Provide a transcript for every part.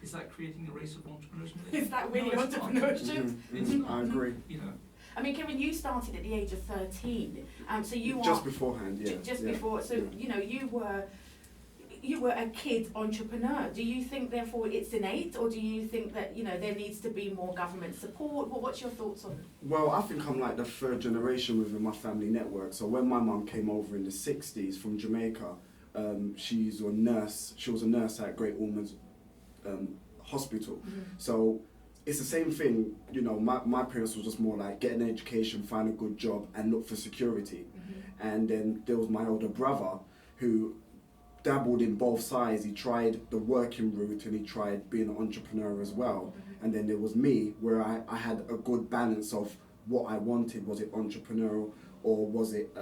is that creating a race of entrepreneurs? Is that really No, it's not. entrepreneurship? It's not. I agree. You know. I mean, Kevin, you started at the age of 13, so you Just are beforehand, yeah. just yeah, before. So yeah. you know, you were a kid entrepreneur. Do you think, therefore, it's innate, or do you think that there needs to be more government support? Well, what's your thoughts on it? Well, I think I'm like the third generation within my family network. So when my mum came over in the 60s from Jamaica, she was a nurse at Great Ormond's Hospital. Mm-hmm. So it's the same thing, my parents was just more like get an education, find a good job and look for security. Mm-hmm. And then there was my older brother who dabbled in both sides. He tried the working route and he tried being an entrepreneur as well. Mm-hmm. And then there was me, where I had a good balance of what I wanted. Was it entrepreneurial, or was it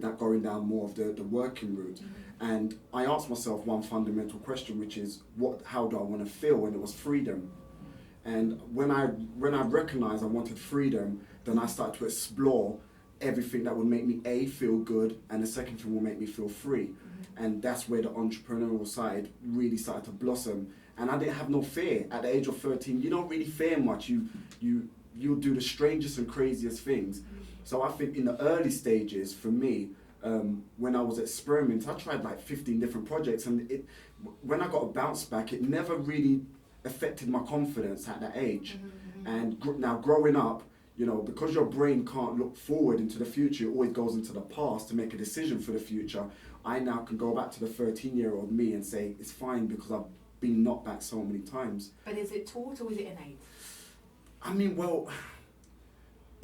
that going down more of the working route? Mm-hmm. And I asked myself one fundamental question, which is how do I want to feel? And it was freedom. And when I recognized I wanted freedom, then I started to explore everything that would make me feel good, and the second thing will make me feel free. Mm-hmm. And that's where the entrepreneurial side really started to blossom. And I didn't have no fear. At the age of 13, you don't really fear much. You'll do the strangest and craziest things. Mm-hmm. So I think in the early stages, for me, when I was experimenting, I tried like 15 different projects, and when I got a bounce back, it never really affected my confidence at that age. Mm-hmm. And now growing up, because your brain can't look forward into the future, it always goes into the past to make a decision for the future. I now can go back to the 13-year-old me and say, it's fine, because I've been knocked back so many times. But is it taught or is it innate? I mean, well...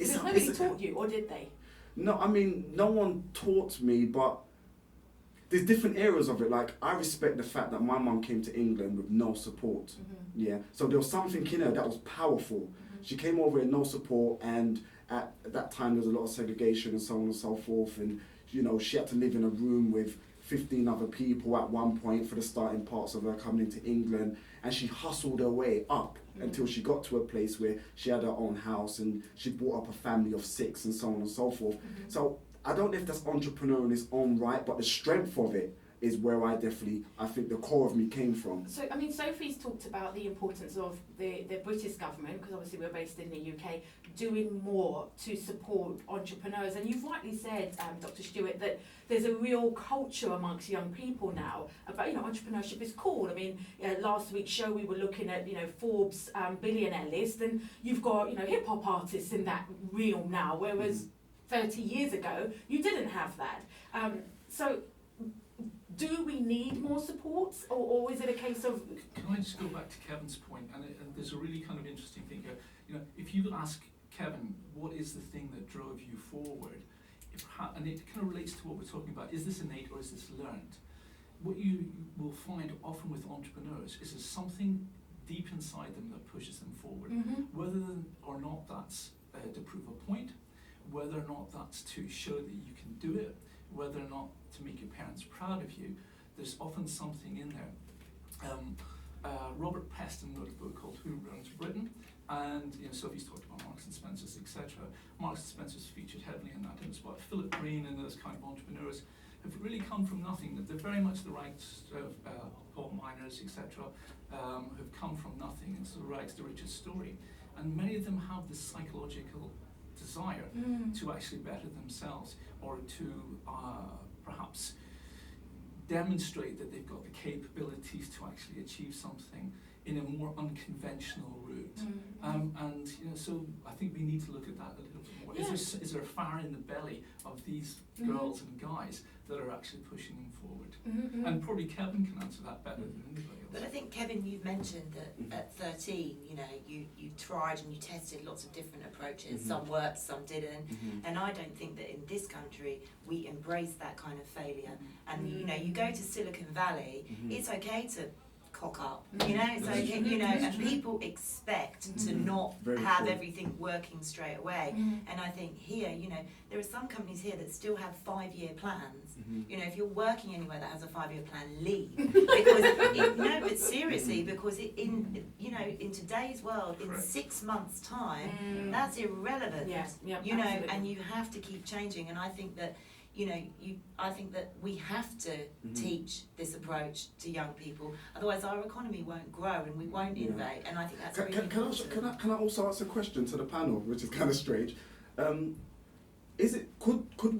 Nobody taught you, or did they? No, I mean, no one taught me, but there's different areas of it. Like, I respect the fact that my mum came to England with no support. Mm-hmm. Yeah, so there was something in her that was powerful. Mm-hmm. She came over with no support, and at that time there was a lot of segregation and so on and so forth, and she had to live in a room with 15 other people at one point for the starting parts of her coming into England, and she hustled her way up until she got to a place where she had her own house and she brought up a family of 6 and so on and so forth. Mm-hmm. So I don't know if that's entrepreneur in its own right, but the strength of it is where I think the core of me came from. So, I mean, Sophie's talked about the importance of the British government, because obviously we're based in the UK, doing more to support entrepreneurs. And you've rightly said, Dr. Stewart, that there's a real culture amongst young people now about, entrepreneurship is cool. I mean, last week's show we were looking at, Forbes billionaire list, and you've got, hip hop artists in that realm now, whereas 30 years ago, you didn't have that. So, do we need more support, or is it a case of... Can I just go back to Kevin's point? And there's a really kind of interesting thing here. If you ask Kevin, what is the thing that drove you forward? And it kind of relates to what we're talking about. Is this innate or is this learned? What you will find often with entrepreneurs is there's something deep inside them that pushes them forward. Mm-hmm. Whether or not that's to prove a point, whether or not that's to show that you can do it, whether or not to make your parents proud of you, there's often something in there. Robert Peston wrote a book called Who Runs Britain, and Sophie's talked about Marks and Spencer's, etc. Marks and Spencer's featured heavily in that, and it's about Philip Green and those kind of entrepreneurs have really come from nothing. That they're very much the rights of Paul Miners, etc. Have come from nothing, and so the rights the richest story. And many of them have this psychological desire to actually better themselves, or to perhaps demonstrate that they've got the capabilities to actually achieve something in a more unconventional route. So I think we need to look at that a little bit more. Yeah. Is there a fire in the belly of these girls and guys that are actually pushing them forward? Mm-hmm. And probably Kevin can answer that better than anybody else. But I think, Kevin, you've mentioned that at 13, you tried and you tested lots of different approaches. Some worked, some didn't. And I don't think that in this country we embrace that kind of failure. And you go to Silicon Valley, it's okay to cock up, it's okay, and people expect to not have everything working straight away. And I think here, there are some companies here that still have 5-year plans. If you're working anywhere that has a 5-year plan, leave. Because but seriously, because in today's world, in 6 months' time, that's irrelevant. Yes, and you have to keep changing. And I think that I think that we have to teach this approach to young people. Otherwise, our economy won't grow and we won't innovate. And I think that's really important. Can I also ask a question to the panel, which is kind of strange? Could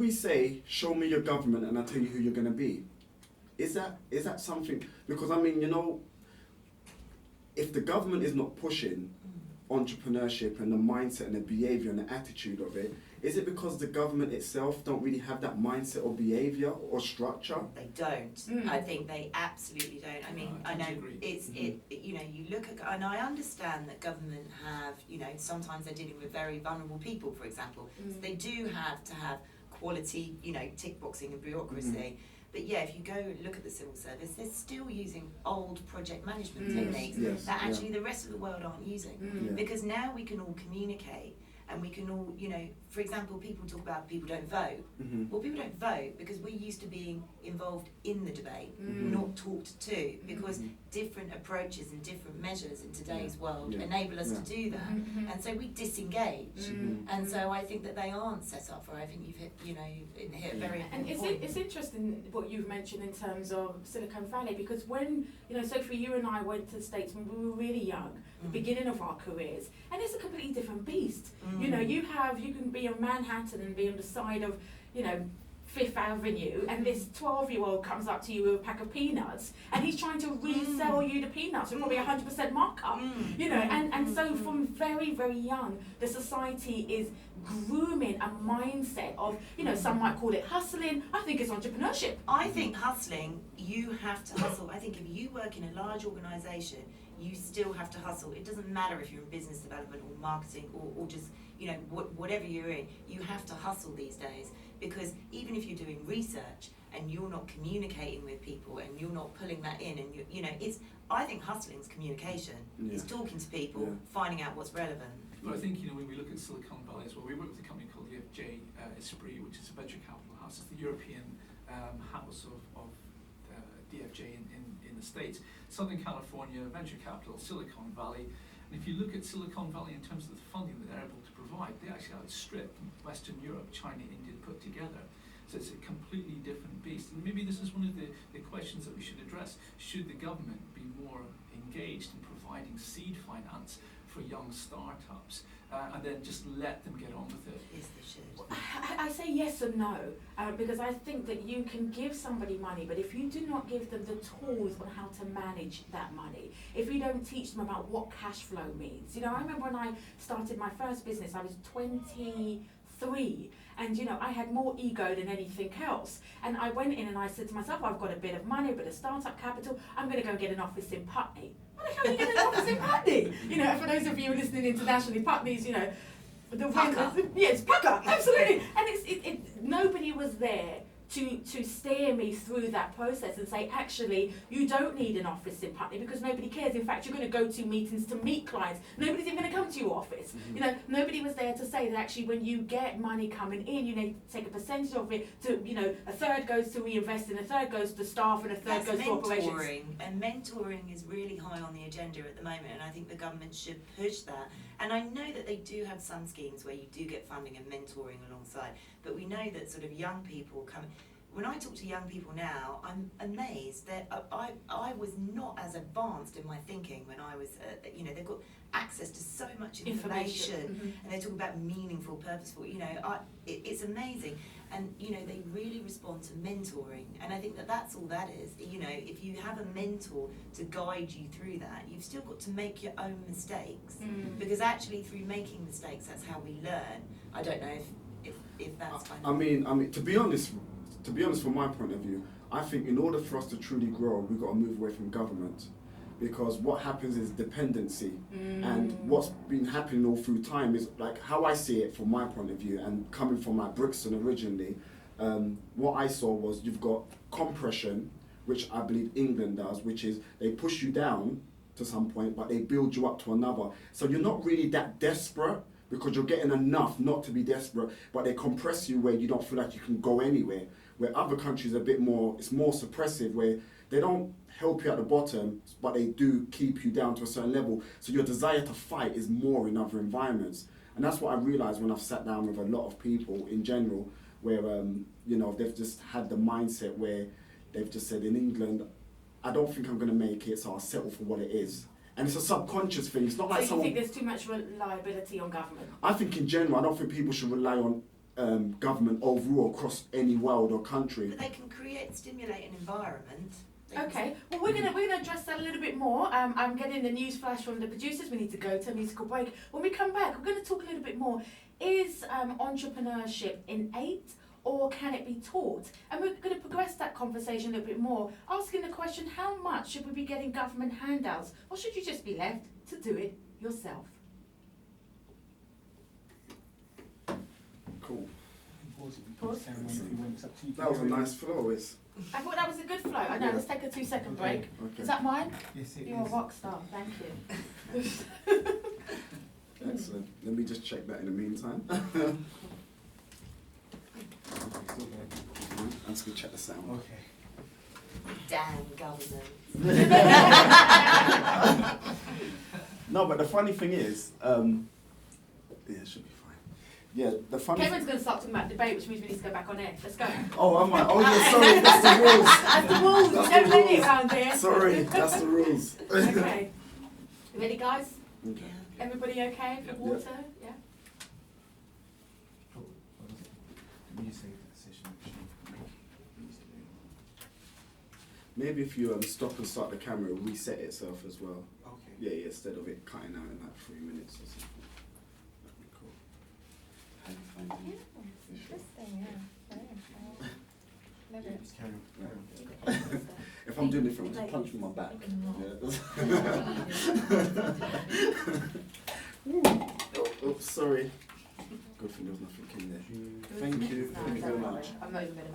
we say, show me your government and I'll tell you who you're going to be? Is that something? Because I mean, if the government is not pushing entrepreneurship and the mindset and the behaviour and the attitude of it, is it because the government itself don't really have that mindset or behaviour or structure? They don't. I think they absolutely don't. I mean, I know you look at, and I understand that government have, sometimes they're dealing with very vulnerable people, for example. So they do have to have quality, tick boxing and bureaucracy. But yeah, if you go look at the civil service, they're still using old project management techniques that actually the rest of the world aren't using. Because now we can all communicate and we can all, for example, people talk about people don't vote. Well, people don't vote because we're used to being involved in the debate, not talked to, because different approaches and different measures in today's world enable us to do that. And so we disengage. And so I think that they aren't set up for it. I think you've hit, hit a very important point. It's interesting what you've mentioned in terms of Silicon Valley, because when, Sophie, you and I went to the States when we were really young, the beginning of our careers, and it's a completely different beast. You can be on Manhattan and be on the side of, Fifth Avenue, and this 12-year-old comes up to you with a pack of peanuts, and he's trying to resell you the peanuts with probably 100% markup. And so from very, very young, the society is grooming a mindset of, some might call it hustling. I think it's entrepreneurship. I think hustling, you have to hustle. I think if you work in a large organisation, you still have to hustle. It doesn't matter if you're in business development or marketing or just, whatever you're in, you have to hustle these days. Because even if you're doing research and you're not communicating with people and you're not pulling that in, and I think hustling's communication. It's talking to people, finding out what's relevant. But I think, when we look at Silicon Valley as well, we work with a company called EFJ Esprit, which is a venture capital house. It's the European house of DFJ in the States. Southern California, venture capital, Silicon Valley. And if you look at Silicon Valley in terms of the funding that they're able to provide, they actually outstrip Western Europe, China, India put together. So it's a completely different beast. And maybe this is one of the questions that we should address. Should the government be more engaged in providing seed finance for young startups and then just let them get on with it? Yes, they should. I say yes and no, because I think that you can give somebody money, but if you do not give them the tools on how to manage that money, if you don't teach them about what cash flow means. I remember when I started my first business, I was 23, and I had more ego than anything else. And I went in and I said to myself, I've got a bit of money, a bit of startup capital, I'm going to go and get an office in Putney. What the hell are you getting an office in Putney? For those of you listening internationally, Putney's, it's pucker, absolutely. And nobody was there to steer me through that process and say, actually, you don't need an office in Putney because nobody cares. In fact, you're going to go to meetings to meet clients. Nobody's even going to come to your office. Nobody was there to say that actually when you get money coming in, you need to take a percentage of it to, a third goes to reinvesting, a third goes to staff, and a third goes to operations. And mentoring is really high on the agenda at the moment, and I think the government should push that. And I know that they do have some schemes where you do get funding and mentoring alongside, but we know that sort of young people come. When I talk to young people now, I'm amazed that I was not as advanced in my thinking when I was, they've got access to so much information. And they talk about meaningful, purposeful, it's amazing. And, they really respond to mentoring. And I think that that's all that is. If you have a mentor to guide you through that, you've still got to make your own mistakes. Because actually through making mistakes, that's how we learn. I don't know if that's kind of... I mean, to be honest, from my point of view, I think in order for us to truly grow, we've got to move away from government. Because what happens is dependency. And what's been happening all through time is, like, how I see it from my point of view, and coming from like Brixton originally, what I saw was you've got compression, which I believe England does, which is they push you down to some point, but they build you up to another. So you're not really that desperate, because you're getting enough not to be desperate, but they compress you where you don't feel like you can go anywhere. Where other countries are a bit more, it's more suppressive, where they don't help you at the bottom, but they do keep you down to a certain level. So your desire to fight is more in other environments. And that's what I realised when I've sat down with a lot of people in general. where you know, they've just had the mindset where they've just said, in England, I don't think I'm going to make it, so I'll settle for what it is. And it's a subconscious thing. It's not like So you someone. think there's too much reliability on government? I think in general, I don't think people should rely on government overall across any world or country. But they can stimulate an environment. Okay, well we're gonna address that a little bit more. I'm getting the news flash from the producers. We need to go to a musical break. When we come back, we're going to talk a little bit more. Is entrepreneurship innate or can it be taught? And we're going to progress that conversation a little bit more, asking the question: how much should we be getting government handouts, or should you just be left to do it yourself? Cool. Pause. That was a nice flow. I thought that was a good flow. I know. Yeah. Let's take a 2-second break. Okay. Is that mine? Yes, it You're a is. rock star. Thank you. Excellent. Let me just check that in the meantime. I'm just going to check the sound. Okay. Damn government. No, but the funny thing is, yeah, it should be fine. Yeah, the funny Kevin's going to start talking about debate, which means we need to go back on air. Let's go. Oh, am I? Oh, yeah, sorry, that's the rules. That's the rules. That's We don't the let it rules. around here. Sorry, that's the rules. Okay. You ready, guys? Okay. Everybody okay? Yep. Water? Yeah. Cool. What is it? The music session. Maybe if you stop and start the camera, it'll reset itself as well. Okay. Yeah, yeah, instead of it cutting out in like 3 minutes or something. That'd be cool. How do you find it? Just carry on. If I'm doing different, just punch me in my back. Yeah. Oh, sorry. Good thing there was nothing in there. Thank you. No, Thank you don't very worry. much. I'm not even going to